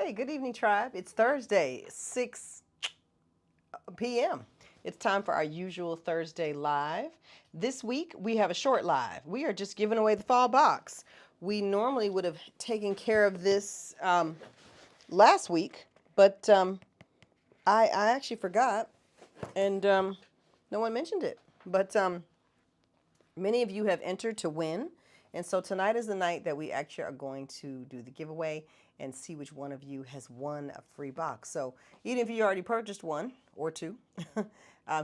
Hey, good evening, tribe. It's Thursday, 6 p.m. It's time for our usual Thursday live. This week, we have a short live. We are just giving away the fall box. We normally would have taken care of this last week, but I actually forgot, and no one mentioned it. But many of you have entered to win. And so tonight is the night that we actually are going to do the giveaway and see which one of you has won a free box. So even if you already purchased one or two,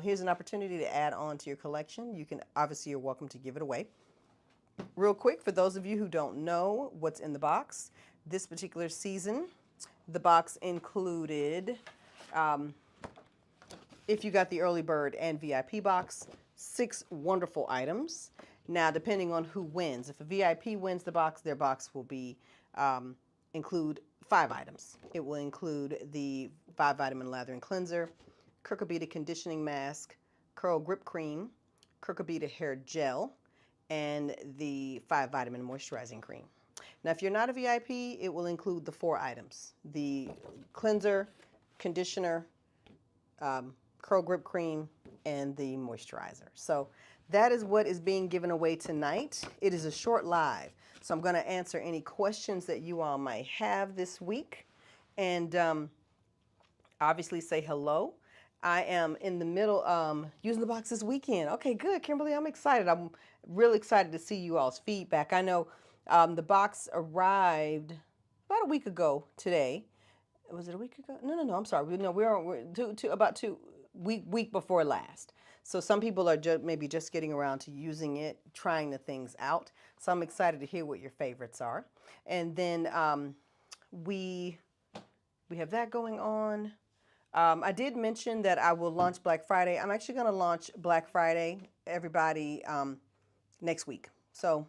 here's an opportunity to add on to your collection. You can, obviously, you're welcome to give it away. Real quick, for those of you who don't know what's in the box, this particular season, the box included, if you got the early bird and VIP box, 6 wonderful items. Now, depending on who wins, if a VIP wins the box, their box will be include 5 items. It will include the 5-vitamin lather and cleanser, Curcubita conditioning mask, curl grip cream, Curcubita hair gel, and the 5-vitamin moisturizing cream. Now, if you're not a VIP, it will include the 4 items: the cleanser, conditioner, curl grip cream, and the moisturizer. So that is what is being given away tonight. It is a short live, so I'm going to answer any questions that you all might have this week, and obviously say hello. I am in the middle using the box this weekend. Okay, good, Kimberly. I'm excited. I'm really excited to see you all's feedback. I know the box arrived about a week ago today. Was it a week ago? No. I'm sorry. No, we're about 2 week before last. So some people are maybe just getting around to using it, trying the things out. So I'm excited to hear what your favorites are. And then we have that going on. I did mention that I will launch Black Friday. I'm actually going to launch Black Friday, everybody, next week. So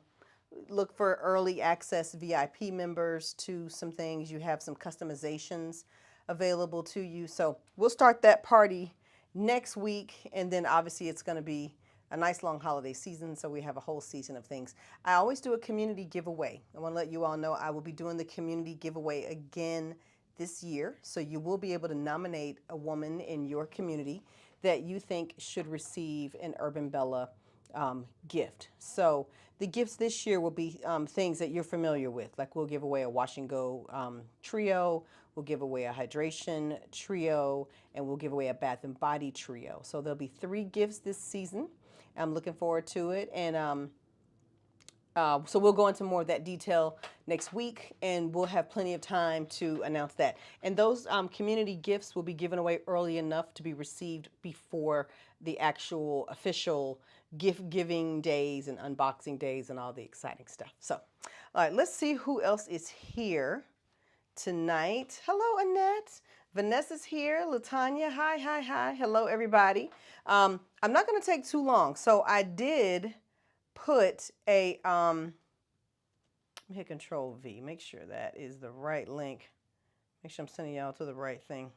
look for early access VIP members to some things. You have some customizations available to you. So we'll start that party next week. And then obviously it's going to be a nice long holiday season. So we have a whole season of things. I always do a community giveaway. I want to let you all know I will be doing the community giveaway again this year. So you will be able to nominate a woman in your community that you think should receive an Urban Bella gift. So the gifts this year will be things that you're familiar with. Like we'll give away a wash and go trio, we'll give away a hydration trio, and we'll give away a bath and body trio. So there'll be 3 gifts this season. I'm looking forward to it. And so we'll go into more of that detail next week, and we'll have plenty of time to announce that. And those community gifts will be given away early enough to be received before the actual official gift giving days and unboxing days and all the exciting stuff. So, all right, let's see who else is here tonight. Hello, Annette. Vanessa's here. Latanya, hi. Hello, everybody. I'm not going to take too long. So I did put a, let me hit Control V, make sure that is the right link. Make sure I'm sending y'all to the right thing.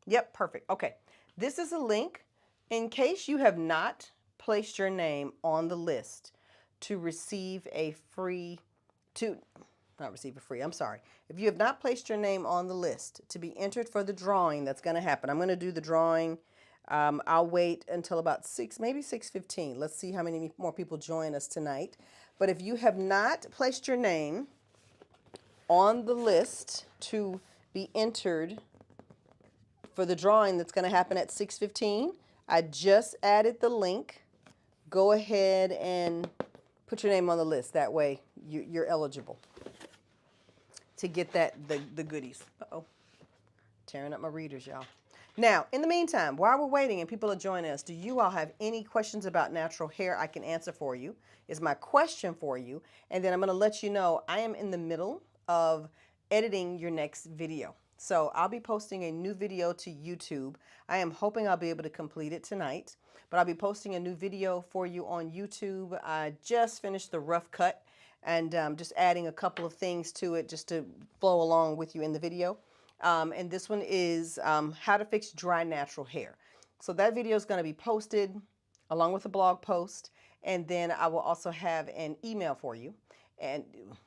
Yep, perfect. Okay, this is a link in case you have not placed your name on the list to receive a free, I'm sorry. If you have not placed your name on the list to be entered for the drawing that's going to happen, I'm going to do the drawing. I'll wait until about 6, maybe 6:15. Let's see how many more people join us tonight. But if you have not placed your name on the list to be entered for the drawing that's going to happen at 6:15, I just added the link. Go ahead and put your name on the list. That way you're eligible to get the goodies. Uh-oh, tearing up my readers, y'all. Now, in the meantime, while we're waiting and people are joining us, do you all have any questions about natural hair I can answer for you? Is my question for you. And then I'm going to let you know I am in the middle of editing your next video. So I'll be posting a new video to YouTube. I am hoping I'll be able to complete it tonight, but I'll be posting a new video for you on YouTube. I just finished the rough cut and just adding a couple of things to it just to flow along with you in the video. And this one is how to fix dry natural hair. So that video is going to be posted along with a blog post. And then I will also have an email for you. and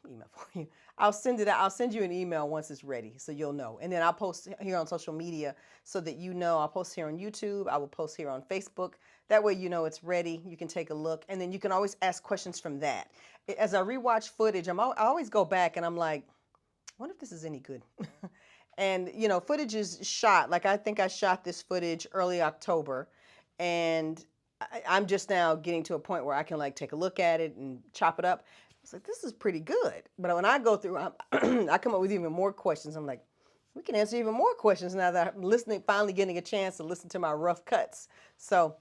email for you. I'll send it out. I'll send you an email once it's ready, so you'll know. And then I'll post here on social media so that you know. I'll post here on YouTube. I will post here on Facebook. That way you know it's ready. You can take a look, and then you can always ask questions from that. As I rewatch footage, I always go back and I'm like, I wonder if this is any good. And you know, footage is shot. Like I think I shot this footage early October, and I'm just now getting to a point where I can like take a look at it and chop it up. I was like, this is pretty good. But when I go through, I come up with even more questions. I'm like, we can answer even more questions now that I'm listening, finally getting a chance to listen to my rough cuts. So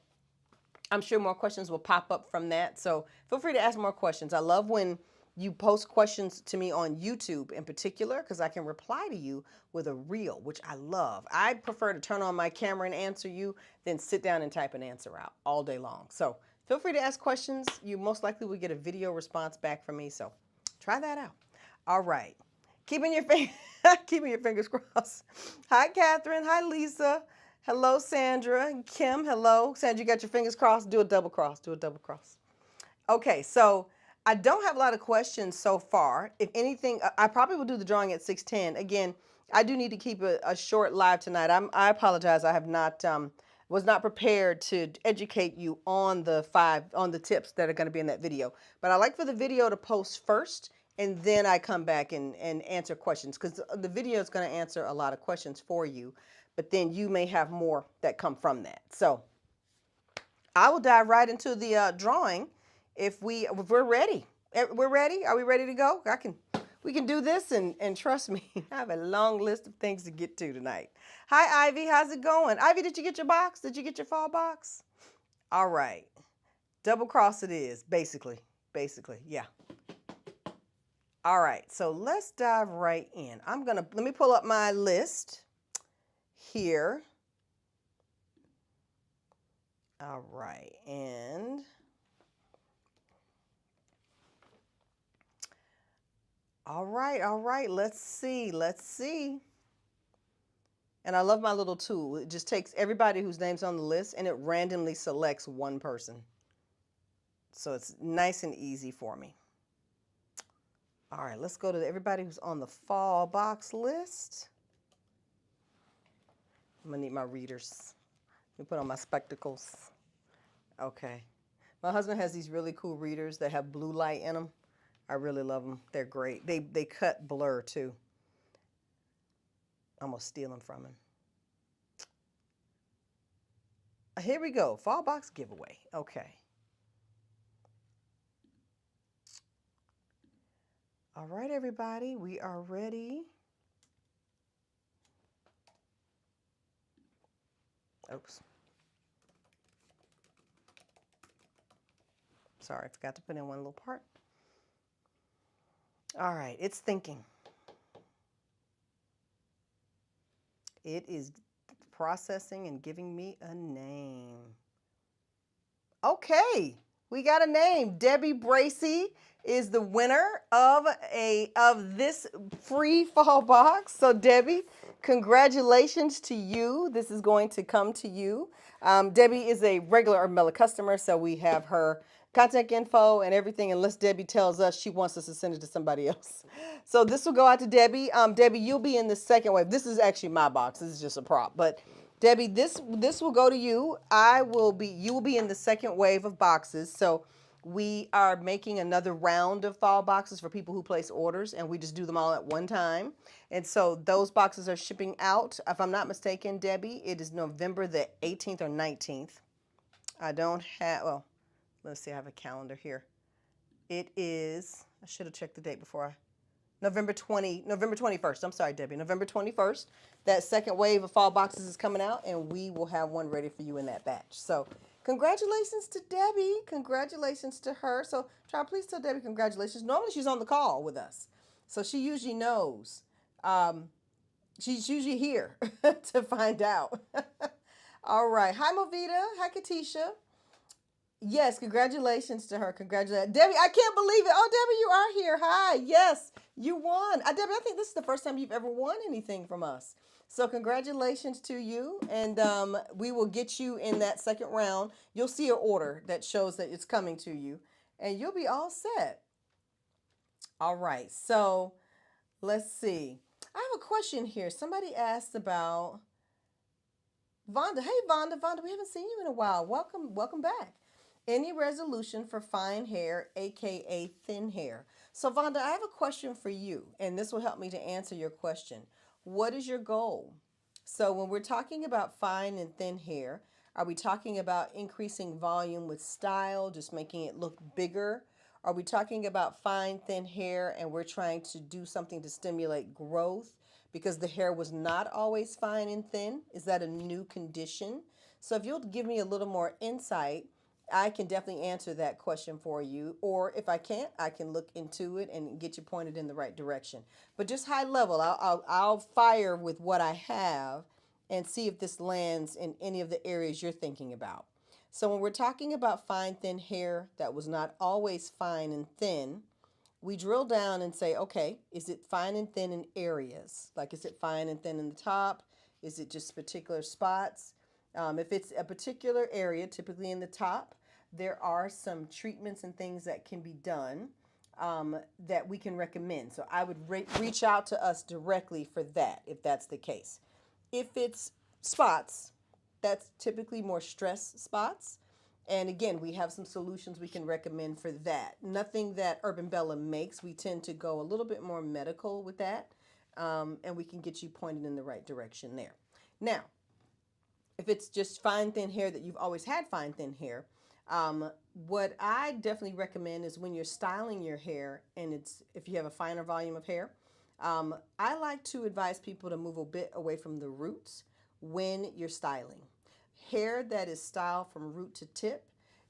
I'm sure more questions will pop up from that. So feel free to ask more questions. I love when you post questions to me on YouTube in particular, because I can reply to you with a reel, which I love. I prefer to turn on my camera and answer you than sit down and type an answer out all day long. So feel free to ask questions. You most likely will get a video response back from me. So try that out. All right. Keeping your fingers crossed. Hi, Catherine. Hi, Lisa. Hello, Sandra. Kim, hello. Sandra, you got your fingers crossed? Do a double cross. Do a double cross. Okay, so I don't have a lot of questions so far. If anything, I probably will do the drawing at 6:10. Again, I do need to keep a short live tonight. I apologize. I have not was not prepared to educate you on the tips that are going to be in that video. But I like for the video to post first, and then I come back and answer questions, because the video is going to answer a lot of questions for you. But then you may have more that come from that. So I will dive right into the drawing if we're ready. We're ready. Are we ready to go? We can do this, and trust me, I have a long list of things to get to tonight. Hi, Ivy. How's it going? Ivy, did you get your box? Did you get your fall box? All right. Double cross it is, basically. Basically, yeah. All right, so let's dive right in. Let me pull up my list here. All right, and all right, let's see. And I love my little tool. It just takes everybody whose name's on the list and it randomly selects one person. So it's nice and easy for me. All right, let's go to everybody who's on the fall box list. I'm gonna need my readers. Let me put on my spectacles. Okay. My husband has these really cool readers that have blue light in them. I really love them. They're great. They cut blur too. I'm gonna steal them from him. Here we go. Fall box giveaway. Okay. All right, everybody, we are ready. Oops. Sorry, I forgot to put in one little part. All right, it's thinking. It is processing and giving me a name. Okay, we got a name. Debbie Bracey is the winner of this free fall box. So Debbie, congratulations to you. This is going to come to you. Debbie is a regular Urban Bella customer, so we have her contact info and everything, unless Debbie tells us she wants us to send it to somebody else. So this will go out to Debbie. Debbie, you'll be in the second wave. This is actually my box. This is just a prop, but Debbie, this will go to you. You will be in the second wave of boxes. So we are making another round of fall boxes for people who place orders, and we just do them all at one time. And so those boxes are shipping out. If I'm not mistaken, Debbie, it is November the 18th or 19th. I don't have, well, let's see, I have a calendar here. It is, I should have checked the date before November 21st. I'm sorry, Debbie. November 21st. That second wave of fall boxes is coming out, and we will have one ready for you in that batch. So congratulations to Debbie. Congratulations to her. So please tell Debbie congratulations. Normally she's on the call with us, so she usually knows. She's usually here to find out. All right. Hi, Movita. Hi, Katisha. Yes, congratulations to her. Congratulations. Debbie, I can't believe it. Oh, Debbie, you are here. Hi. Yes, you won. Debbie, I think this is the first time you've ever won anything from us. So congratulations to you. And we will get you in that second round. You'll see an order that shows that it's coming to you. And you'll be all set. All right, so let's see. I have a question here. Somebody asked about Vonda. Hey, Vonda. Vonda, we haven't seen you in a while. Welcome back. Any resolution for fine hair, aka thin hair? So, Vonda, I have a question for you, and this will help me to answer your question. What is your goal? So, when we're talking about fine and thin hair, are we talking about increasing volume with style, just making it look bigger? Are we talking about fine, thin hair and we're trying to do something to stimulate growth because the hair was not always fine and thin? Is that a new condition? So, if you'll give me a little more insight, I can definitely answer that question for you. Or if I can't, I can look into it and get you pointed in the right direction. But just high level, I'll fire with what I have and see if this lands in any of the areas you're thinking about. So when we're talking about fine, thin hair that was not always fine and thin, we drill down and say, okay, is it fine and thin in areas? Like, is it fine and thin in the top? Is it just particular spots? If it's a particular area, typically in the top, there are some treatments and things that can be done that we can recommend. So I would reach out to us directly for that if that's the case. If it's spots, that's typically more stress spots. And again, we have some solutions we can recommend for that. Nothing that Urban Bella makes. We tend to go a little bit more medical with that. And we can get you pointed in the right direction there. Now, if it's just fine, thin hair that you've always had fine, thin hair, what I definitely recommend is when you're styling your hair, and it's if you have a finer volume of hair, I like to advise people to move a bit away from the roots when you're styling. Hair that is styled from root to tip,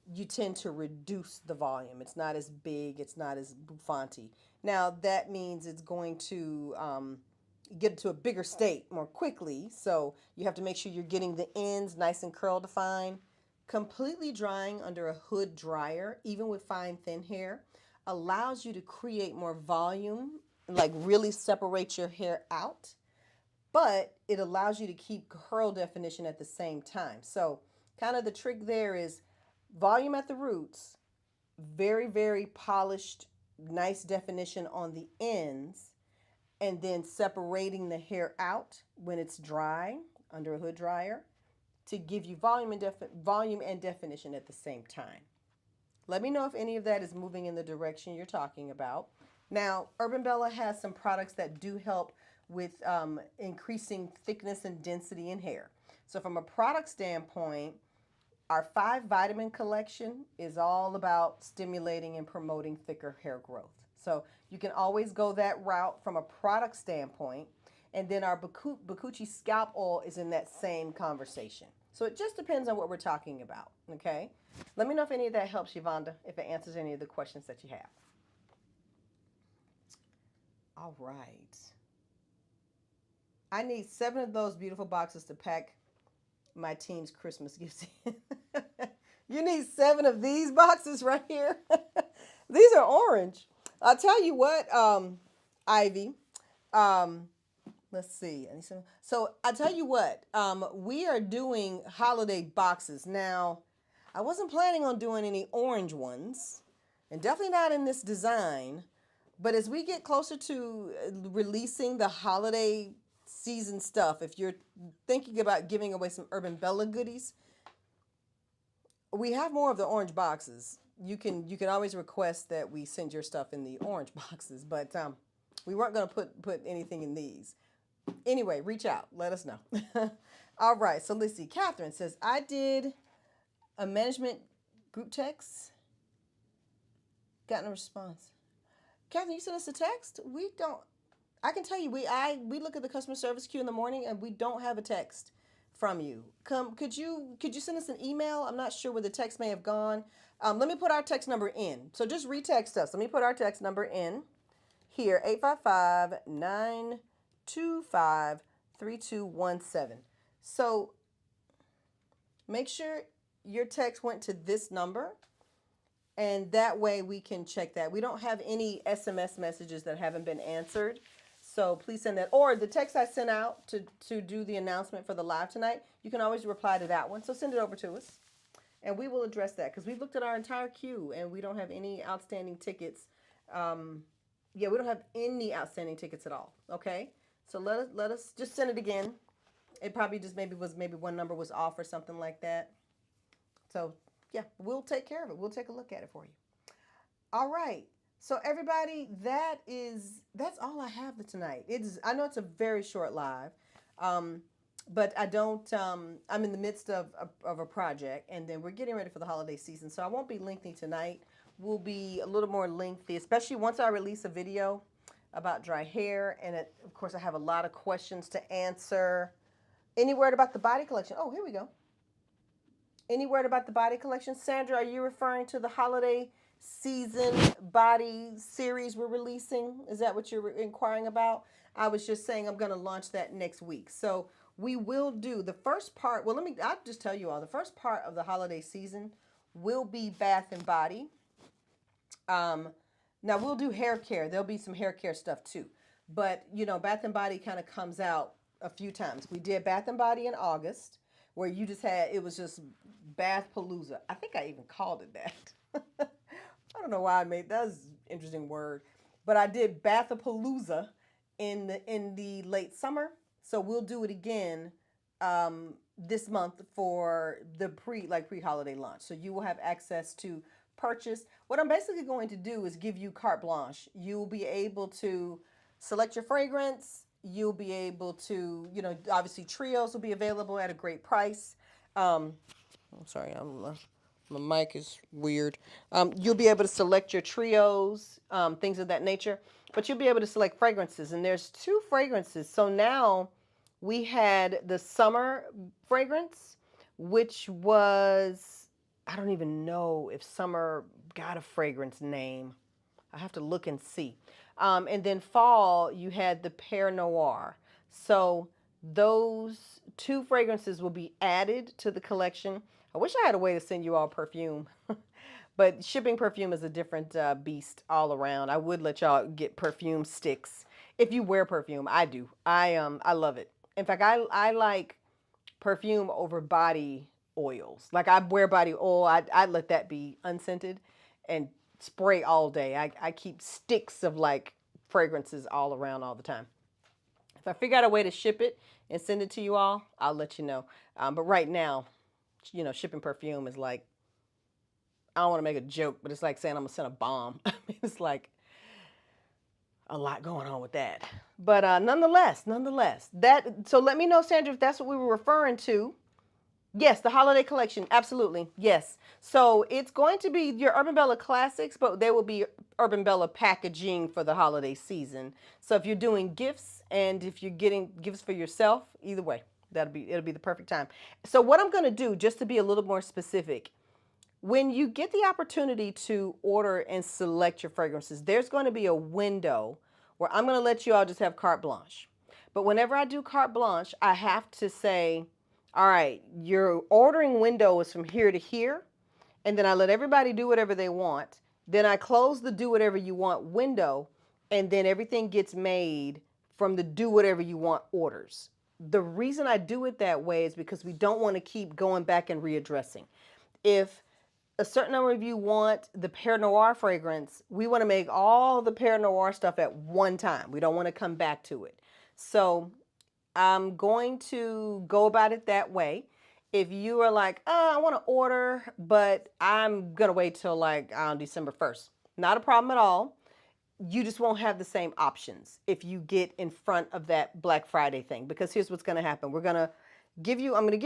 you tend to reduce the volume. It's not as big, it's not as bouffanty. Now, that means it's going to get to a bigger state more quickly, so you have to make sure you're getting the ends nice and curl defined. Completely drying under a hood dryer, even with fine thin hair, allows you to create more volume, like really separate your hair out, but it allows you to keep curl definition at the same time. So kind of the trick there is volume at the roots, very, very polished, nice definition on the ends, and then separating the hair out when it's dry under a hood dryer to give you volume and definition at the same time. Let me know if any of that is moving in the direction you're talking about. Now, Urban Bella has some products that do help with increasing thickness and density in hair. So from a product standpoint, our 5 vitamin collection is all about stimulating and promoting thicker hair growth. So you can always go that route from a product standpoint. And then our Bakuchi scalp oil is in that same conversation. So it just depends on what we're talking about, okay? Let me know if any of that helps you, Vonda, if it answers any of the questions that you have. All right. I need 7 of those beautiful boxes to pack my team's Christmas gifts in. You need 7 of these boxes right here. These are orange. I'll tell you what, Ivy. Let's see. So I tell you what, we are doing holiday boxes. Now, I wasn't planning on doing any orange ones, and definitely not in this design. But as we get closer to releasing the holiday season stuff, if you're thinking about giving away some Urban Bella goodies, we have more of the orange boxes. You can always request that we send your stuff in the orange boxes, but we weren't going to put anything in these. Anyway, reach out. Let us know. All right. So let's see. Catherine says, I did a management group text. Got no response. Catherine, you sent us a text? We don't. I can tell you, we look at the customer service queue in the morning and we don't have a text from you. Could you send us an email? I'm not sure where the text may have gone. Let me put our text number in. So just retext us. Let me put our text number in here, 855-925-3217. So make sure your text went to this number, and that way we can check that. We don't have any SMS messages that haven't been answered, so please send that. Or the text I sent out to do the announcement for the live tonight, you can always reply to that one. So send it over to us, and we will address that because we've looked at our entire queue, and we don't have any outstanding tickets Yeah, we don't have any outstanding tickets at all. Okay, so let us just send it again. It probably just maybe one number was off or something like that. So yeah, we'll take care of it. We'll take a look at it for you. All right. So everybody, that's all I have for tonight. It's I know it's a very short live, um, but I don't. I'm in the midst of a project, and then we're getting ready for the holiday season, so I won't be lengthy tonight. We'll be a little more lengthy, especially once I release a video about dry hair, and of course I have a lot of questions to answer. Any word about the body collection? Oh, here we go. Any word about the body collection? Sandra, are you referring to the holiday season body series we're releasing? Is that what you're inquiring about? I was just saying I'm going to launch that next week. So we will do the first part. Well, I'll just tell you all. The first part of the holiday season will be bath and body. Um, Now we'll do hair care. There'll be some hair care stuff too. But Bath and Body kind of comes out a few times. We did Bath and Body in August, where it was just Bath Palooza. I think I even called it that. I don't know why I made that was an interesting word, but I did Bathapalooza in the late summer. So we'll do it again this month for the pre holiday launch. So you will have access to purchase. What I'm basically going to do is give you carte blanche. You'll be able to select your fragrance. You'll be able to, obviously trios will be available at a great price. I'm sorry, my mic is weird. You'll be able to select your trios, things of that nature, but you'll be able to select fragrances. And there's two fragrances. So now we had the summer fragrance, which was, I don't even know if summer got a fragrance name. I have to look and see. And then fall, you had the Pear Noir. So those two fragrances will be added to the collection. I wish I had a way to send you all perfume, but shipping perfume is a different beast all around. I would let y'all get perfume sticks if you wear perfume. I do. I love it. In fact, I like perfume over body oils. Like I wear body oil, I let that be unscented and spray all day. I keep sticks of like fragrances all around all the time. If I figure out a way to ship it and send it to you all, I'll let you know. But right now, shipping perfume is like, I don't want to make a joke, but it's like saying I'm gonna send a bomb. I mean, it's like a lot going on with that. But nonetheless, so let me know, Sandra, if that's what we were referring to. Yes, the holiday collection. Absolutely. Yes. So it's going to be your Urban Bella classics, but there will be Urban Bella packaging for the holiday season. So if you're doing gifts and if you're getting gifts for yourself, either way, it'll be the perfect time. So what I'm going to do, just to be a little more specific, when you get the opportunity to order and select your fragrances, there's going to be a window where I'm going to let you all just have carte blanche. But whenever I do carte blanche, I have to say, all right, your ordering window is from here to here, and then I let everybody do whatever they want. Then I close the do whatever you want window, and then everything gets made from the do whatever you want orders. The reason I do it that way is because we don't want to keep going back and readdressing. If a certain number of you want the Pear Noir fragrance, we want to make all the Pear Noir stuff at one time. We don't want to come back to it. So I'm going to go about it that way. If you are like, I want to order, but I'm going to wait till like on December 1st, not a problem at all. You just won't have the same options if you get in front of that Black Friday thing, because here's what's going to happen. I'm going to give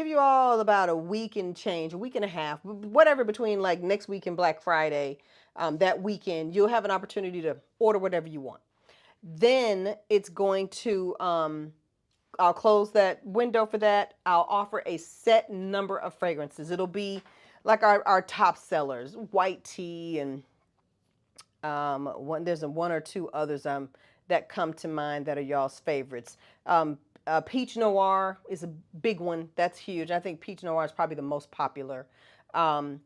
you all about a week and change, a week and a half, whatever, between like next week and Black Friday, that weekend, you'll have an opportunity to order whatever you want. Then it's going to, I'll close that window for that. I'll offer a set number of fragrances. It'll be like our top sellers, white tea, and there's one or two others that come to mind that are y'all's favorites. Peach Noir is a big one. That's huge. I think Peach Noir is probably the most popular. And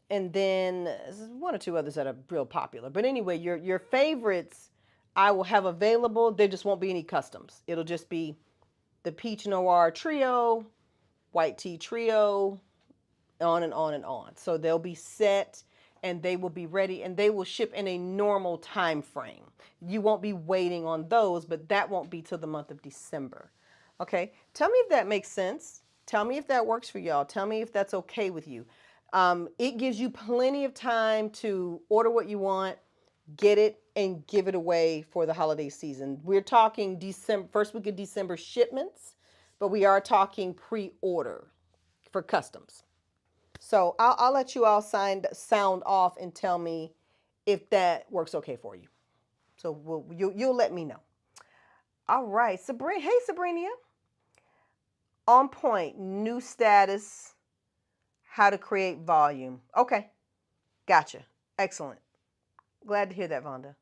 then there's one or two others that are real popular. But anyway, your favorites I will have available. There just won't be any customs. It'll just be the Peach Noir trio, white tea trio, on and on and on. So they'll be set, and they will be ready and they will ship in a normal time frame. You won't be waiting on those, but that won't be till the month of December. Okay, tell me if that makes sense. Tell me if that works for y'all. Tell me if that's okay with you. It gives you plenty of time to order what you want, get it, and give it away for the holiday season. We're talking December, first week of December shipments, but we are talking pre-order for customs. So I'll let you all sound off and tell me if that works okay for you. So you'll let me know. All right, Sabrina. Hey, Sabrina. On point. New status. How to create volume. Okay, gotcha. Excellent. Glad to hear that, Vonda.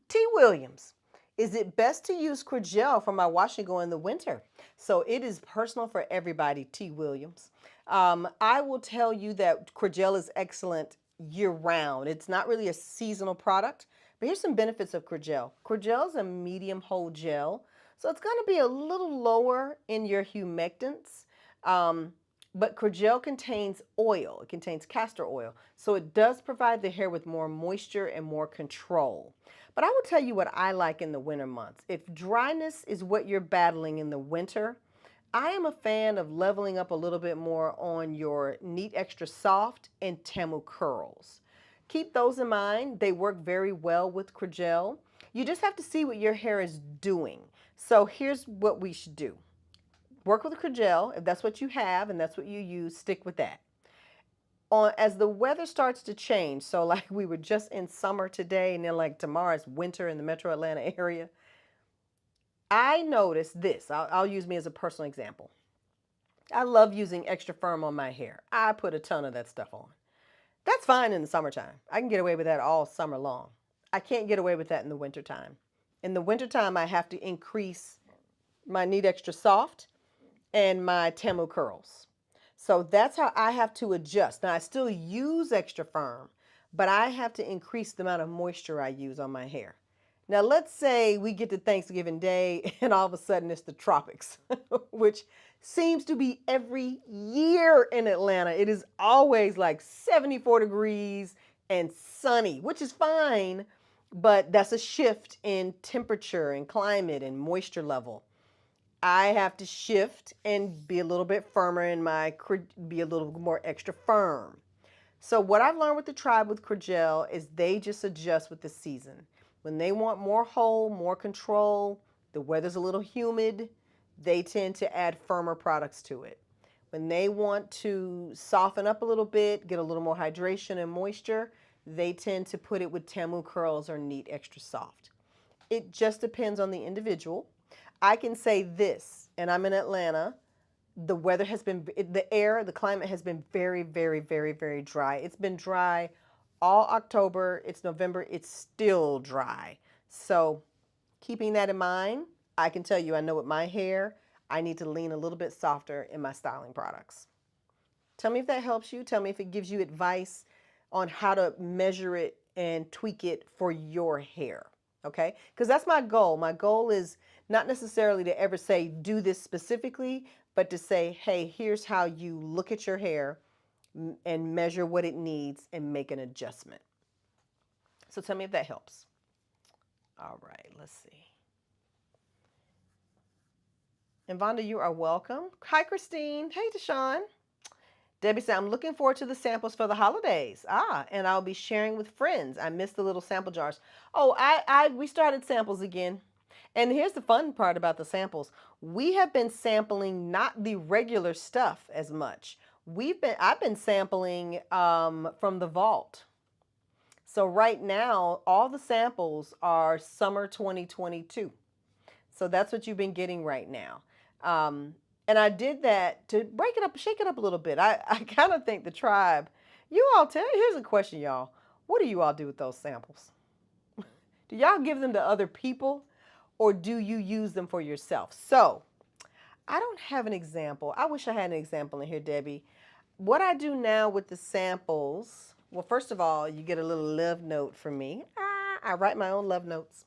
T. Williams. Is it best to use Cragel for my wash and go in the winter? So it is personal for everybody, T. Williams. I will tell you that Cragel is excellent year round. It's not really a seasonal product, but here's some benefits of Cragel. Cragel is a medium hold gel, so it's going to be a little lower in your humectants. But Cragel contains oil. It contains castor oil. So it does provide the hair with more moisture and more control. But I will tell you what I like in the winter months. If dryness is what you're battling in the winter, I am a fan of leveling up a little bit more on your Neat Extra Soft and Temu Curls. Keep those in mind. They work very well with Cragel. You just have to see what your hair is doing. So here's what we should do. Work with Cragel. If that's what you have and that's what you use, stick with that. As the weather starts to change, so like we were just in summer today and then like tomorrow it's winter in the metro Atlanta area, I noticed this. I'll use me as a personal example. I love using Extra Firm on my hair. I put a ton of that stuff on. That's fine in the summertime. I can get away with that all summer long. I can't get away with that in the wintertime. In the wintertime, I have to increase my Neat Extra Soft and my Temu Curls. So that's how I have to adjust. Now I still use Extra Firm, but I have to increase the amount of moisture I use on my hair. Now let's say we get to Thanksgiving Day and all of a sudden it's the tropics, which seems to be every year in Atlanta. It is always like 74 degrees and sunny, which is fine, but that's a shift in temperature and climate and moisture level. I have to shift and be a little bit firmer in be a little more extra firm. So what I've learned with the tribe with Cragel is they just adjust with the season. When they want more hold, more control, the weather's a little humid, they tend to add firmer products to it. When they want to soften up a little bit, get a little more hydration and moisture, they tend to put it with Temu Curls or Neat Extra Soft. It just depends on the individual. I can say this, and I'm in Atlanta. The weather has been, the climate has been very, very, very, very dry. It's been dry all October. It's November. It's still dry. So keeping that in mind, I can tell you, I know with my hair, I need to lean a little bit softer in my styling products. Tell me if that helps you. Tell me if it gives you advice on how to measure it and tweak it for your hair. Okay? Because that's my goal. My goal is not necessarily to ever say, do this specifically, but to say, hey, here's how you look at your hair and measure what it needs and make an adjustment. So tell me if that helps. All right, let's see. And Vonda, you are welcome. Hi, Christine. Hey, Deshawn. Debbie said, I'm looking forward to the samples for the holidays. And I'll be sharing with friends. I missed the little sample jars. Oh, we started samples again. And here's the fun part about the samples. We have been sampling not the regular stuff as much. I've been sampling from the vault. So right now, all the samples are summer 2022. So that's what you've been getting right now. And I did that to break it up, shake it up a little bit. I kind of think the tribe, here's a question, y'all. What do you all do with those samples? Do y'all give them to other people or do you use them for yourself? So I don't have an example. I wish I had an example in here, Debbie. What I do now with the samples, well, first of all, you get a little love note from me. I write my own love notes.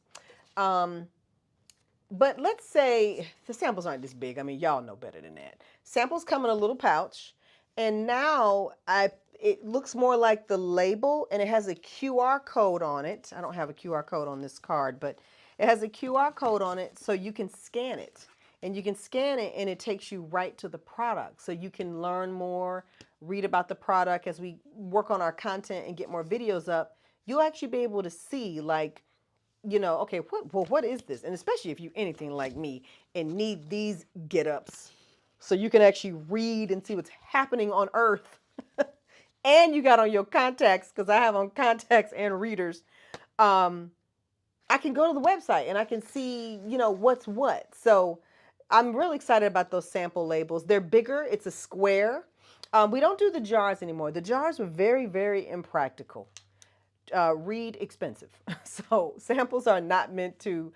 But let's say the samples aren't this big. I mean, y'all know better than that. Samples come in a little pouch. And now it looks more like the label, and it has a QR code on it. I don't have a QR code on this card, but it has a QR code on it so you can scan it. And you can scan it and it takes you right to the product. So you can learn more, read about the product as we work on our content and get more videos up. You'll actually be able to see, like, okay, what is this? And especially if you anything like me and need these get ups so you can actually read and see what's happening on earth. And you got on your contacts, because I have on contacts and readers. I can go to the website and I can see, what's what. So I'm really excited about those sample labels. They're bigger. It's a square. We don't do the jars anymore. The jars were very, very impractical. Read expensive. So samples are not meant to,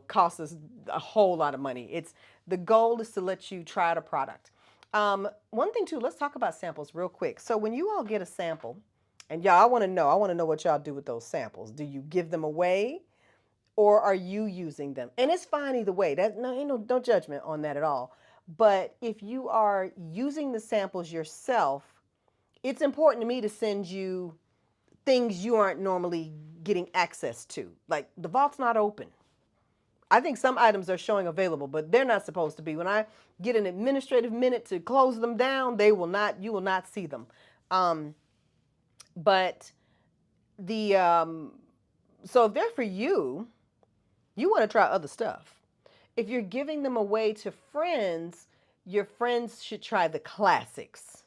cost us a whole lot of money. The goal is to let you try the product. One thing too, let's talk about samples real quick. So when you all get a sample, and y'all, I want to know what y'all do with those samples. Do you give them away, or are you using them? And it's fine either way. That ain't no judgment on that at all. But if you are using the samples yourself, it's important to me to send you things you aren't normally getting access to. Like, the vault's not open. I think some items are showing available, but they're not supposed to be. When I get an administrative minute to close them down, you will not see them. But so if they're for you, you want to try other stuff. If you're giving them away to friends, your friends should try the classics.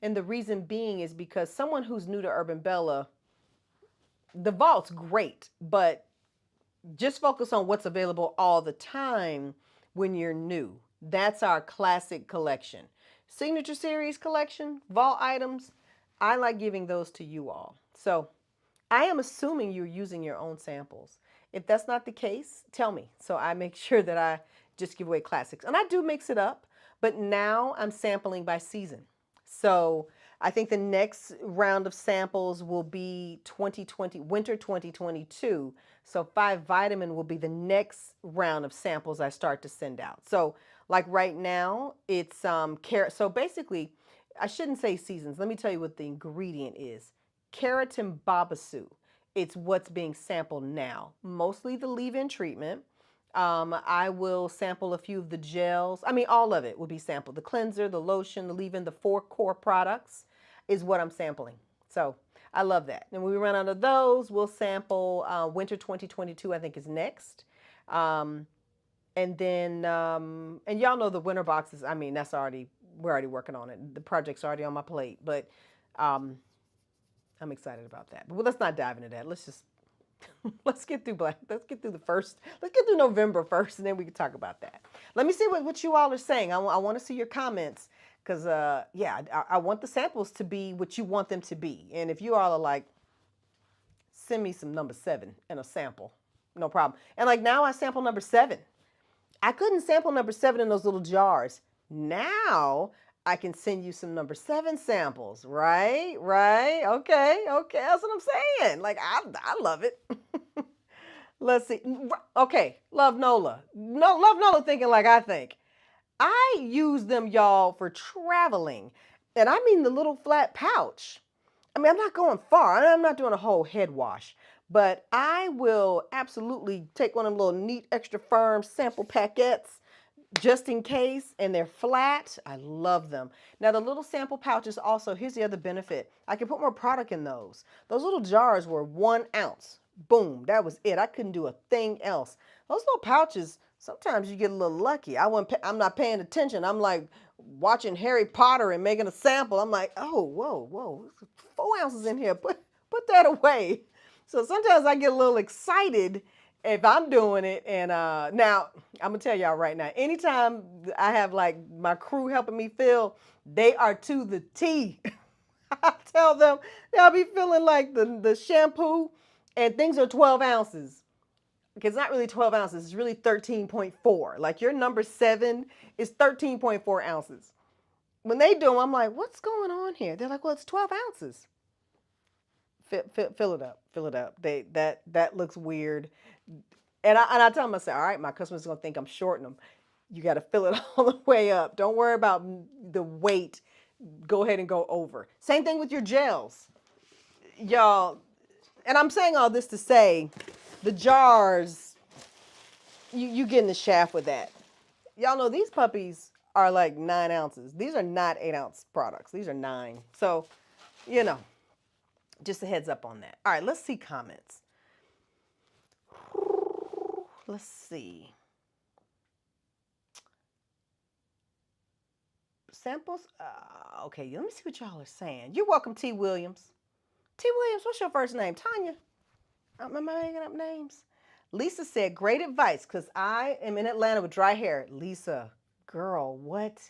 And the reason being is because someone who's new to Urban Bella, the vault's great, but just focus on what's available all the time when you're new. That's our classic collection. Signature Series collection, vault items, I like giving those to you all. So I am assuming you're using your own samples. If that's not the case, tell me. So I make sure that I just give away classics. And I do mix it up, but now I'm sampling by season. So I think the next round of samples will be winter 2022. So 5 Vitamin will be the next round of samples I start to send out. So like right now, it's carrot. So basically, I shouldn't say seasons. Let me tell you what the ingredient is. Keratin Babasu. It's what's being sampled now. Mostly the leave-in treatment. I will sample a few of the gels. I mean, all of it will be sampled. The cleanser, the lotion, the leave-in, the 4 core products is what I'm sampling. So I love that. And when we run out of those, we'll sample winter 2022, I think is next. And then, and y'all know the winter boxes. I mean, we're already working on it. The project's already on my plate, but I'm excited about that. But let's not dive into that. Let's get through November first, and then we can talk about that. Let me see what you all are saying. I want to see your comments, because I want the samples to be what you want them to be. And if you all are like, send me some number 7 and a sample, no problem. And like now I sample number 7. I couldn't sample number 7 in those little jars. Now I can send you some number 7 samples, right? Okay, that's what I'm saying. Like, I love it. Let's see. Okay, Love Nola. No, Love Nola thinking like I think. I use them, y'all, for traveling. And I mean the little flat pouch. I mean, I'm not going far. I'm not doing a whole head wash. But I will absolutely take one of them little neat, extra firm sample packets just in case, and they're flat. I love them. Now the little sample pouches also, here's the other benefit. I can put more product in those. Those little jars were 1 ounce. Boom, that was it. I couldn't do a thing else. Those little pouches, sometimes you get a little lucky. I'm not paying attention. I'm like watching Harry Potter and making a sample. I'm like, oh, whoa, 4 ounces in here. Put that away. So sometimes I get a little excited if I'm doing it. And now I'm gonna tell y'all right now, anytime I have like my crew helping me fill, they are to the T. I tell them they'll be feeling like the shampoo, and things are 12 ounces. Okay, it's not really 12 ounces, it's really 13.4. Like your number 7 is 13.4 ounces. When they do them, I'm like, what's going on here? They're like, well, it's 12 ounces. Fill it up. That looks weird. And I tell them, I say, all right, my customer's gonna think I'm shorting them. You got to fill it all the way up. Don't worry about the weight. go ahead and go over. Same thing with your gels. Y'all, and I'm saying all this to say the jars, you get in the shaft with that. Y'all know these puppies are like 9 ounces. These are not 8 ounce products. These are 9. So, you know, just a heads up on that. All right, let's see comments. Let's see. Samples. Okay, let me see what y'all are saying. You're welcome, T. Williams. T. Williams, what's your first name? Tanya. Am I making up names? Lisa said, great advice because I am in Atlanta with dry hair. Lisa, girl, what?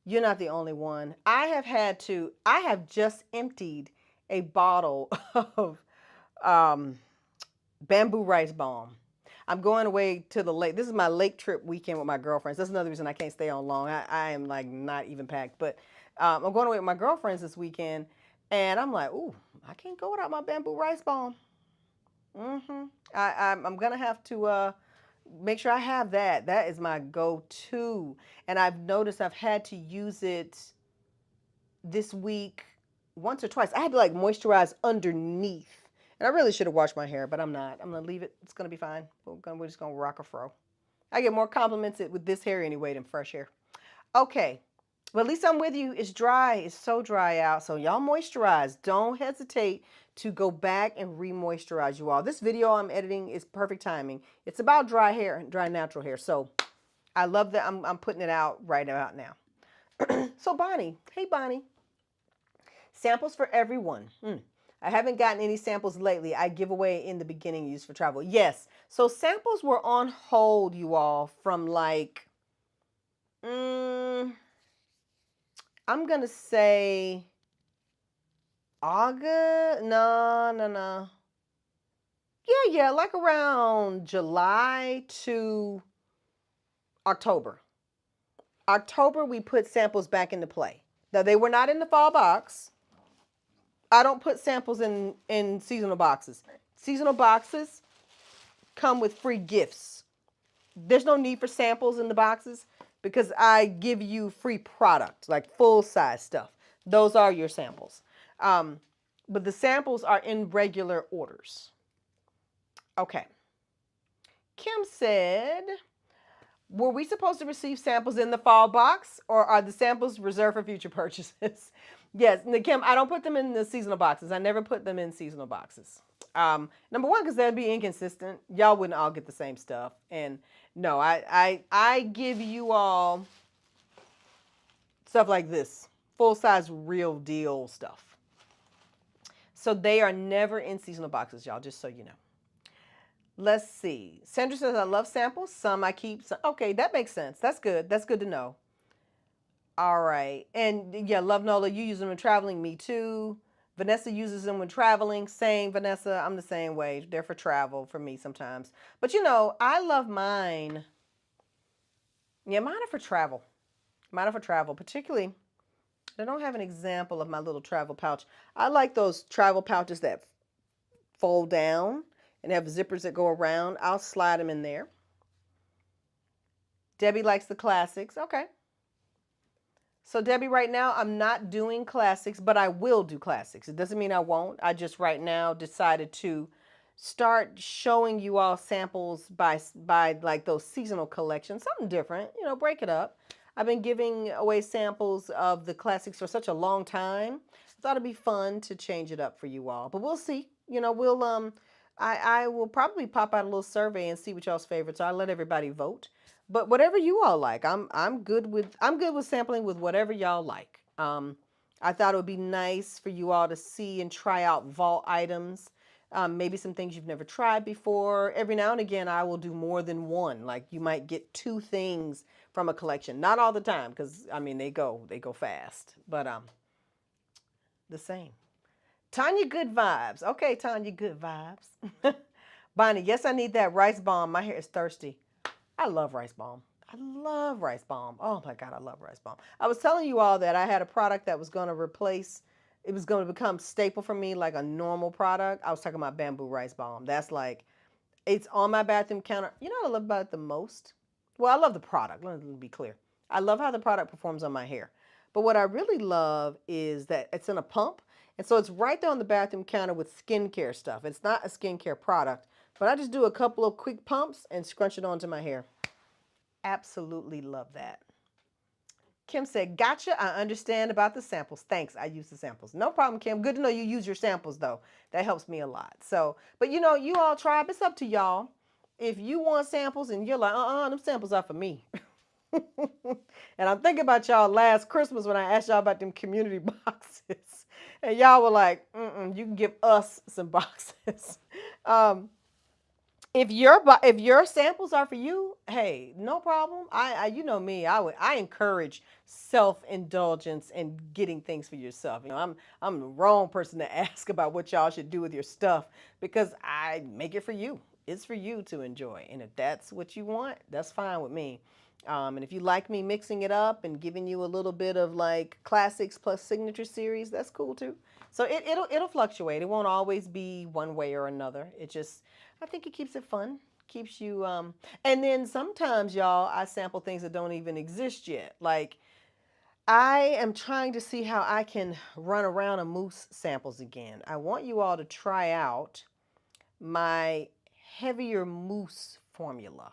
You're not the only one. I have just emptied a bottle of bamboo rice balm. I'm going away to the lake. This is my lake trip weekend with my girlfriends. That's another reason I can't stay on long. I am like not even packed. But I'm going away with my girlfriends this weekend. And I'm like, ooh, I can't go without my bamboo rice balm. I'm going to have to make sure I have that. That is my go-to. And I've noticed I've had to use it this week once or twice. I had to like moisturize underneath. And I really should have washed my hair, but I'm not. I'm going to leave it. It's going to be fine. We're just going to rock a fro. I get more compliments with this hair anyway than fresh hair. Okay. But at least I'm with you. It's dry. It's so dry out. So y'all moisturize. Don't hesitate to go back and re-moisturize you all. This video I'm editing is perfect timing. It's about dry hair, dry natural hair. So I love that I'm putting it out right about now. So Bonnie, hey Bonnie. Samples for everyone. I haven't gotten any samples lately. I give away in the beginning used for travel. Yes. So samples were on hold, you all, from like, I'm going to say August. No. Yeah, like around July to October. October, we put samples back into play. Now, they were not in the fall box. I don't put samples in seasonal boxes. Seasonal boxes come with free gifts. There's no need for samples in the boxes because I give you free product, like full size stuff. Those are your samples. But the samples are in regular orders. Okay. Kim said, were we supposed to receive samples in the fall box or are the samples reserved for future purchases? Yes, Kim, I don't put them in the seasonal boxes. I never put them in seasonal boxes. Number one, because that'd be inconsistent. Y'all wouldn't all get the same stuff. And no, I give you all stuff like this, full size, real deal stuff. So they are never in seasonal boxes, y'all, just so you know. Let's see. Sandra says, I love samples. Some I keep. Some. Okay, that makes sense. That's good. That's good to know. All right. And yeah, Love Nola, you use them when traveling. Me too. Vanessa uses them when traveling. Same, Vanessa. I'm the same way. They're for travel for me sometimes. But you know, I love mine. Yeah, mine are for travel. Mine are for travel, particularly. I don't have an example of my little travel pouch. I like those travel pouches that fold down and have zippers that go around. I'll slide them in there. Debbie likes the classics. Okay. So Debbie, right now I'm not doing classics, but I will do classics. It doesn't mean I won't. I just right now decided to start showing you all samples by like those seasonal collections, something different, you know, break it up. I've been giving away samples of the classics for such a long time. I thought it'd be fun to change it up for you all, but we'll see. You know, I will probably pop out a little survey and see what y'all's favorites are. I'll let everybody vote. But whatever you all like, I'm good with sampling with whatever y'all like. I thought it would be nice for you all to see and try out vault items. Maybe some things you've never tried before. Every now and again, I will do more than one. Like you might get 2 things from a collection. Not all the time, because I mean they go fast. But the same. Tanya, good vibes. Okay, Tanya, good vibes. Bonnie, yes, I need that rice balm. My hair is thirsty. I love rice balm. I love rice balm. Oh my God, I love rice balm. I was telling you all that I had a product that was going to replace, it was going to become staple for me like a normal product. I was talking about bamboo rice balm. That's like, it's on my bathroom counter. You know what I love about it the most? Well, I love the product. Let me be clear. I love how the product performs on my hair. But what I really love is that it's in a pump. And so it's right there on the bathroom counter with skincare stuff. It's not a skincare product, but I just do a couple of quick pumps and scrunch it onto my hair. Absolutely love that. Kim said, gotcha. I understand about the samples. Thanks. I use the samples. No problem, Kim. Good to know you use your samples, though. That helps me a lot. So, but you know, you all tribe, it's up to y'all. If you want samples and you're like, them samples are for me. And I'm thinking about y'all last Christmas when I asked y'all about them community boxes. And y'all were like, you can give us some boxes. um, if your samples are for you, hey, no problem. I you know me, I encourage self-indulgence and getting things for yourself. You know, I'm the wrong person to ask about what y'all should do with your stuff because I make it for you. It's for you to enjoy. And if that's what you want, that's fine with me. And if you like me mixing it up and giving you a little bit of like classics plus signature series, that's cool too. So it'll fluctuate. It won't always be one way or another. It just, I think it keeps it fun, keeps you. And then sometimes, y'all, I sample things that don't even exist yet. Like I am trying to see how I can run around a mousse samples again. I want you all to try out my heavier mousse formula.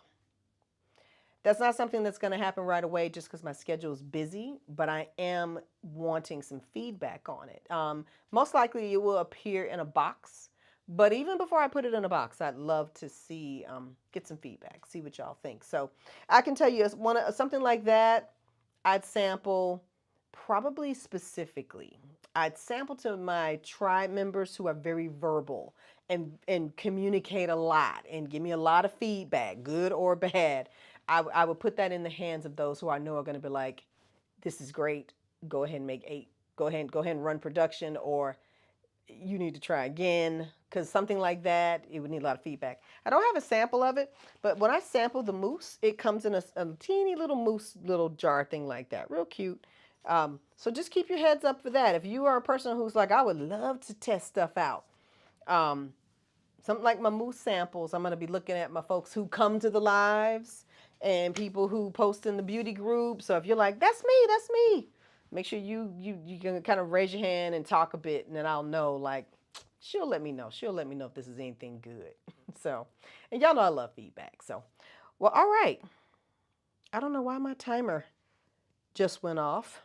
That's not something that's going to happen right away just because my schedule is busy, but I am wanting some feedback on it. Most likely it will appear in a box, but even before I put it in a box, I'd love to see, get some feedback, see what y'all think. So I can tell you something like that, I'd sample probably specifically. I'd sample to my tribe members who are very verbal and communicate a lot and give me a lot of feedback, good or bad. I would put that in the hands of those who I know are going to be like, this is great. Go ahead and make 8. Go ahead and run production, or you need to try again. Because something like that, it would need a lot of feedback. I don't have a sample of it, but when I sample the mousse, it comes in a teeny little mousse little jar thing like that. Real cute. So just keep your heads up for that. If you are a person who's like, I would love to test stuff out. Something like my mousse samples, I'm going to be looking at my folks who come to the lives and people who post in the beauty group. So if you're like, that's me, make sure you can kind of raise your hand and talk a bit, and then I'll know, like, she'll let me know. She'll let me know if this is anything good. So, and y'all know I love feedback. So, well, all right. I don't know why my timer just went off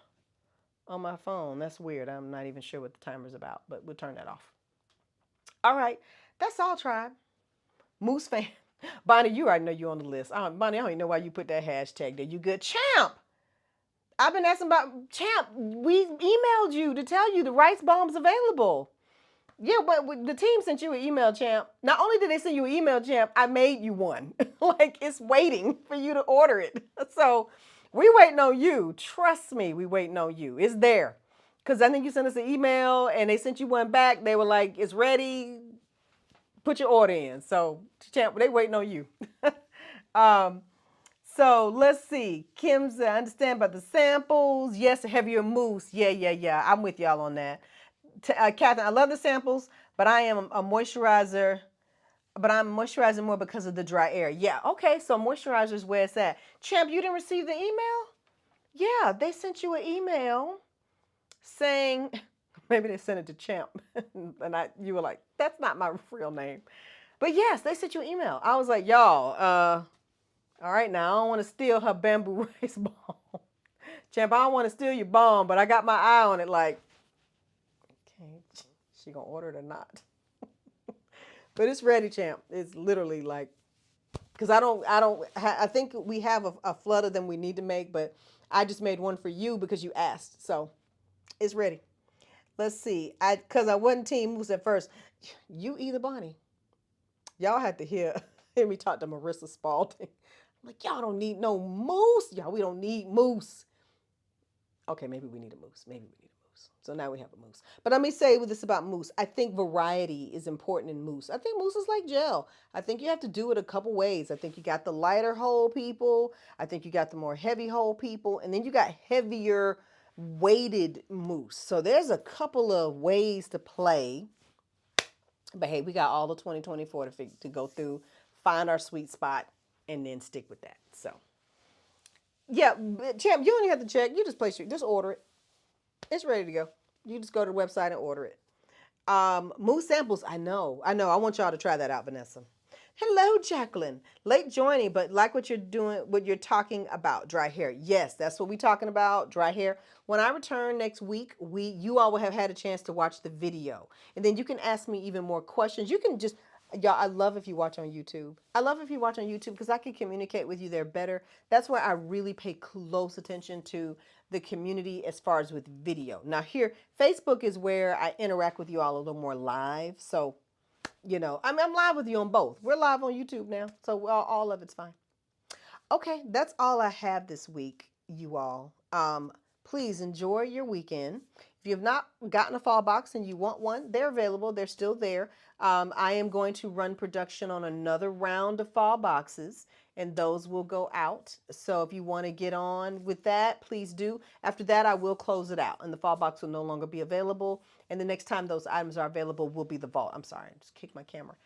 on my phone. That's weird. I'm not even sure what the timer's about, but we'll turn that off. All right. That's all, tribe. Moose fan. Bonnie, you already know you're on the list. Bonnie, I don't even know why you put that hashtag there. You good? Champ! I've been asking about Champ. We emailed you to tell you the rice bomb's available. Yeah, but the team sent you an email, Champ. Not only did they send you an email, Champ, I made you one. Like, it's waiting for you to order it. So we waiting on you. Trust me, we waiting on you. It's there. Because I think you sent us an email and they sent you one back. They were like, it's ready. Put your order in. So, Champ, they waiting on you. So let's see. Kim's, I understand about the samples. Yes, heavier mousse. Yeah. I'm with y'all on that. Catherine, I love the samples, but I am a moisturizer. But I'm moisturizing more because of the dry air. Yeah, okay, so moisturizer is where it's at. Champ, you didn't receive the email? Yeah, they sent you an email saying, maybe they sent it to Champ. And you were like, that's not my real name. But yes, they sent you an email. I was like, y'all, all right, now I don't want to steal her bamboo rice bomb. Champ, I don't want to steal your bomb, but I got my eye on it like, okay, she gonna order it or not? But it's ready, Champ. It's literally like, because I think we have a flood of them we need to make, but I just made one for you because you asked. So it's ready. Let's see. Because I wasn't Team Moose at first. You either, Bonnie. Y'all had to hear me talk to Marissa Spalding. I'm like, y'all don't need no moose. Y'all, we don't need moose. Okay, maybe we need a moose. Maybe we need a moose. So now we have a moose. But let me say this about mousse. I think variety is important in mousse. I think mousse is like gel. I think you have to do it a couple ways. I think you got the lighter whole people. I think you got the more heavy whole people. And then you got heavier weighted mousse. So there's a couple of ways to play. But hey, we got all of 2024 to go through, find our sweet spot, and then stick with that. So, yeah, Champ, you don't even have to check. You just just order it. It's ready to go. You just go to the website and order it. Mousse samples. I know. I want y'all to try that out, Vanessa. Hello, Jacqueline. Late joining, but like what you're doing, what you're talking about, dry hair. Yes, that's what we're talking about, dry hair. When I return next week, you all will have had a chance to watch the video, and then you can ask me even more questions. You can just, y'all. I love if you watch on YouTube. I love if you watch on YouTube because I can communicate with you there better. That's where I really pay close attention to the community as far as with video. Now here, Facebook is where I interact with you all a little more live. So, I'm live with you on both. We're live on YouTube now. So all of it's fine. Okay, that's all I have this week, you all. Please enjoy your weekend. If you have not gotten a fall box and you want one, they're available. They're still there. I am going to run production on another round of fall boxes, and those will go out. So if you want to get on with that, please do. After that, I will close it out, and the fall box will no longer be available. And the next time those items are available will be the vault. I'm sorry, I just kicked my camera.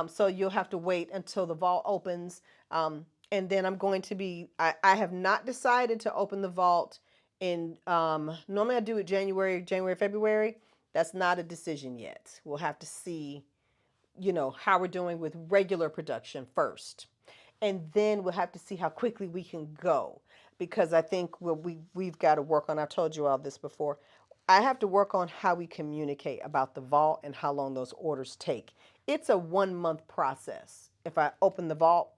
So you'll have to wait until the vault opens. And then I'm going to I have not decided to open the vault in, normally I do it January, February. That's not a decision yet. We'll have to see, how we're doing with regular production first. And then we'll have to see how quickly we can go. Because I think we've got to work on, I've told you all this before, I have to work on how we communicate about the vault and how long those orders take. It's a 1 month process. If I open the vault,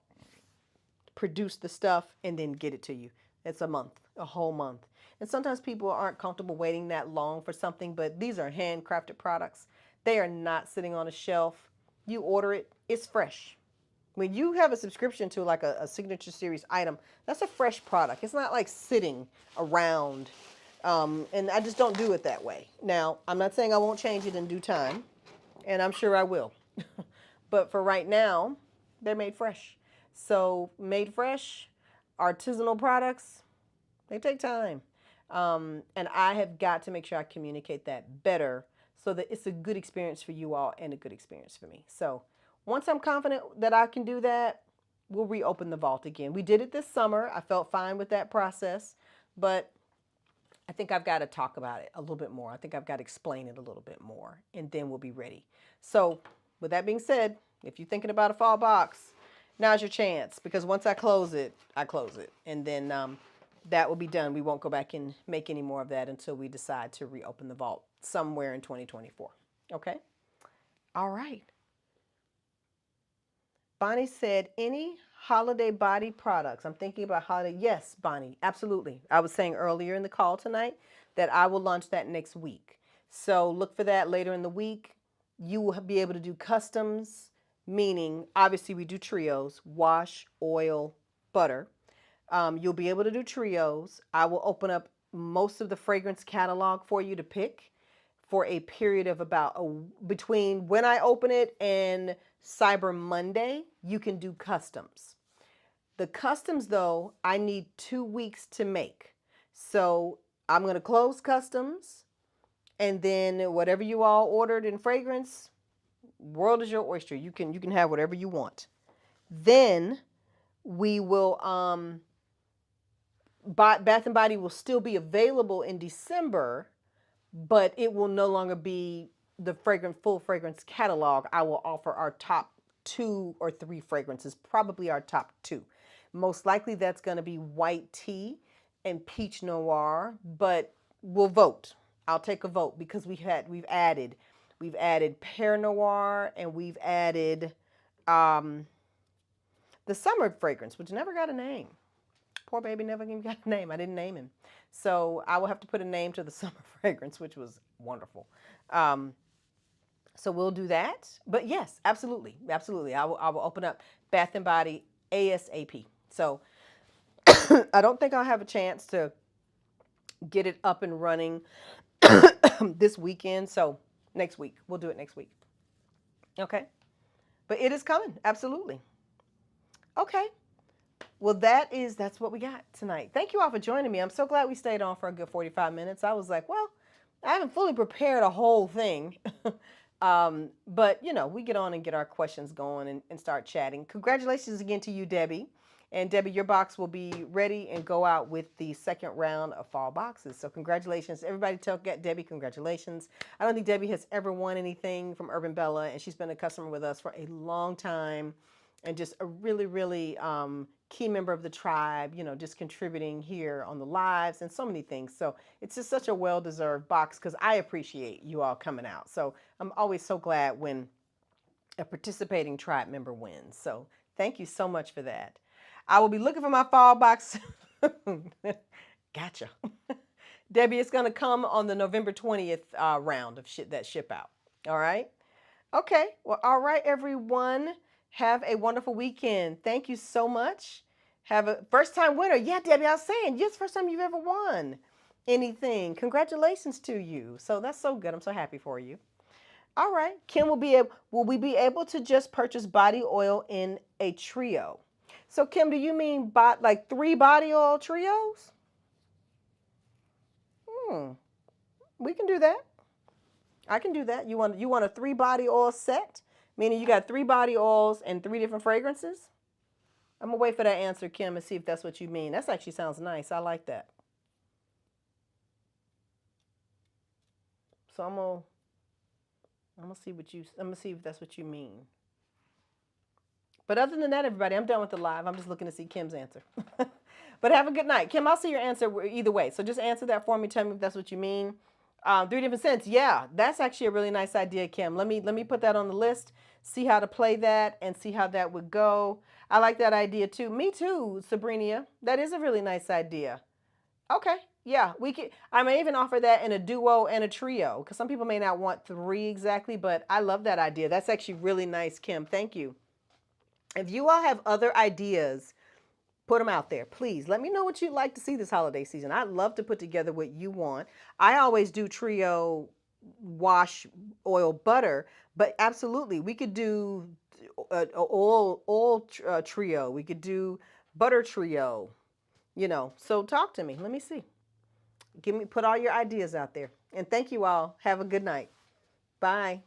produce the stuff, and then get it to you. It's a month, a whole month. And sometimes people aren't comfortable waiting that long for something, but these are handcrafted products. They are not sitting on a shelf. You order it, it's fresh. When you have a subscription to like a signature series item, that's a fresh product. It's not like sitting around. And I just don't do it that way. Now, I'm not saying I won't change it in due time, and I'm sure I will. But for right now, they're made fresh. So made fresh, artisanal products, they take time. And I have got to make sure I communicate that better so that it's a good experience for you all and a good experience for me. So once I'm confident that I can do that, we'll reopen the vault again. We did it this summer. I felt fine with that process, but I think I've got to talk about it a little bit more. I think I've got to explain it a little bit more, and then we'll be ready. So with that being said, if you're thinking about a fall box, now's your chance, because once I close it, and then that will be done. We won't go back and make any more of that until we decide to reopen the vault somewhere in 2024. Okay? All right. Bonnie said, any holiday body products? I'm thinking about holiday. Yes, Bonnie, absolutely. I was saying earlier in the call tonight that I will launch that next week. So look for that later in the week. You will be able to do customs, meaning obviously we do trios, wash, oil, butter. You'll be able to do trios. I will open up most of the fragrance catalog for you to pick for a period of about between when I open it and Cyber Monday. You can do customs. The customs, though, I need 2 weeks to make. So I'm going to close customs, and then whatever you all ordered in fragrance, world is your oyster. You can have whatever you want. Then we will Bath and Body will still be available in December, but it will no longer be the full fragrance catalog. I will offer our top 2 or 3 fragrances, probably our top 2. Most likely that's going to be white tea and peach noir, but we'll vote. I'll take a vote because we've added pear noir, and we've added the summer fragrance, which never got a name. Poor baby never even got a name. I didn't name him. So I will have to put a name to the summer fragrance, which was wonderful. So we'll do that. But yes, absolutely. Absolutely. I will open up Bath and Body ASAP. So I don't think I'll have a chance to get it up and running this weekend. So next week. We'll do it next week. Okay. But it is coming. Absolutely. Okay. Well, that's what we got tonight. Thank you all for joining me. I'm so glad we stayed on for a good 45 minutes. I was like, well, I haven't fully prepared a whole thing. But, we get on and get our questions going and start chatting. Congratulations again to you, Debbie. And Debbie, your box will be ready and go out with the second round of fall boxes. So congratulations. Everybody tell Debbie congratulations. I don't think Debbie has ever won anything from Urban Bella, and she's been a customer with us for a long time and just a really, really key member of the tribe, you know, just contributing here on the lives and so many things. So it's just such a well-deserved box because I appreciate you all coming out. So I'm always so glad when a participating tribe member wins. So thank you so much for that. I will be looking for my fall box. Gotcha. Debbie, it's going to come on the November 20th round of that ship out. All right. Okay. Well, all right, everyone. Have a wonderful weekend. Thank you so much. Have a first time winner. Yeah, Debbie, I was saying, yes, first time you've ever won anything. Congratulations to you. So that's so good. I'm so happy for you. All right. Kim will we be able to just purchase body oil in a trio? So Kim, do you mean like 3 body oil trios? We can do that. I can do that. You want a 3 body oil set? Meaning you got 3 body oils and 3 different fragrances? I'm gonna wait for that answer, Kim, and see if that's what you mean. That actually sounds nice. I like that. So I'm gonna see if that's what you mean. But other than that, everybody, I'm done with the live. I'm just looking to see Kim's answer. But have a good night. Kim, I'll see your answer either way. So just answer that for me. Tell me if that's what you mean. 3 different scents. Yeah, that's actually a really nice idea, Kim. Let me put that on the list, see how to play that, and see how that would go. I like that idea too. Me too, Sabrina. That is a really nice idea. Okay. Yeah, I may even offer that in a duo and a trio because some people may not want 3 exactly, but I love that idea. That's actually really nice, Kim. Thank you. If you all have other ideas, put them out there. Please let me know what you'd like to see this holiday season. I'd love to put together what you want. I always do trio wash oil butter, but absolutely we could do oil trio. We could do butter trio. You know, so talk to me. Let me see. Put all your ideas out there. And thank you all. Have a good night. Bye.